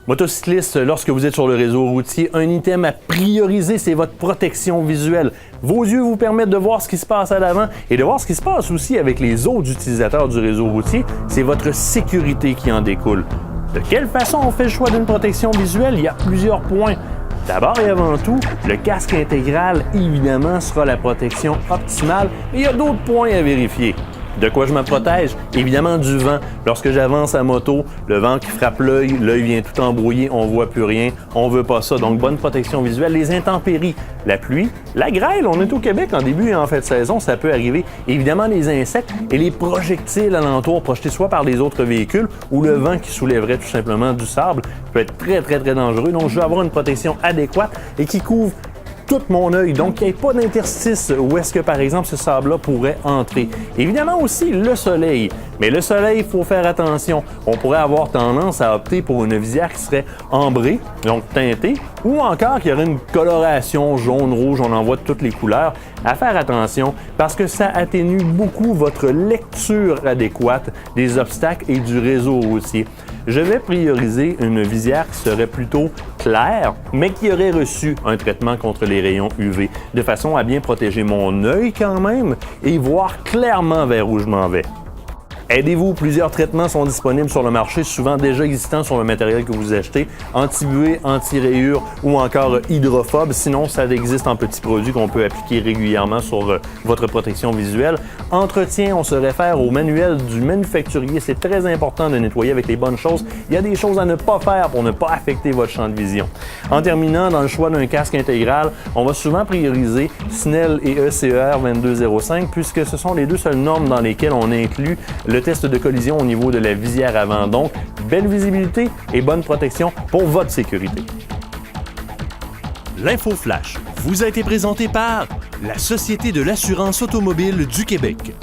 Motocycliste, lorsque vous êtes sur le réseau routier, un item à prioriser, c'est votre protection visuelle. Vos yeux vous permettent de voir ce qui se passe à l'avant et de voir ce qui se passe aussi avec les autres utilisateurs du réseau routier. C'est votre sécurité qui en découle. De quelle façon on fait le choix d'une protection visuelle? Il y a plusieurs points. D'abord et avant tout, le casque intégral, évidemment, sera la protection optimale, mais il y a d'autres points à vérifier. De quoi je me protège? Évidemment du vent. Lorsque j'avance à moto, le vent qui frappe l'œil vient tout embrouiller, on voit plus rien, on veut pas ça. Donc bonne protection visuelle. Les intempéries, la pluie, la grêle, on est au Québec en début et en fin de saison, ça peut arriver. Évidemment les insectes et les projectiles alentours projetés soit par les autres véhicules ou le vent qui soulèverait tout simplement du sable peut être très dangereux. Donc je veux avoir une protection adéquate et qui couvre tout mon œil, donc qu'il n'y ait pas d'interstice où est-ce que, par exemple, ce sable-là pourrait entrer. Évidemment aussi, le soleil. Mais le soleil, il faut faire attention. On pourrait avoir tendance à opter pour une visière qui serait ambrée, donc teintée, ou encore qu'il y aurait une coloration jaune, rouge, on en voit de toutes les couleurs. À faire attention parce que ça atténue beaucoup votre lecture adéquate des obstacles et du réseau routier. Je vais prioriser une visière qui serait plutôt claire, mais qui aurait reçu un traitement contre les rayons UV, de façon à bien protéger mon œil quand même et voir clairement vers où je m'en vais. Aidez-vous, plusieurs traitements sont disponibles sur le marché, souvent déjà existants sur le matériel que vous achetez, anti-buée, anti-rayures ou encore hydrophobe. Sinon, ça existe en petits produits qu'on peut appliquer régulièrement sur votre protection visuelle. Entretien, on se réfère au manuel du manufacturier. C'est très important de nettoyer avec les bonnes choses. Il y a des choses à ne pas faire pour ne pas affecter votre champ de vision. En terminant, dans le choix d'un casque intégral, on va souvent prioriser Snell et ECER 2205 puisque ce sont les deux seules normes dans lesquelles on inclut le test de collision au niveau de la visière avant. Donc, belle visibilité et bonne protection pour votre sécurité. L'Info Flash vous a été présenté par la Société de l'assurance automobile du Québec.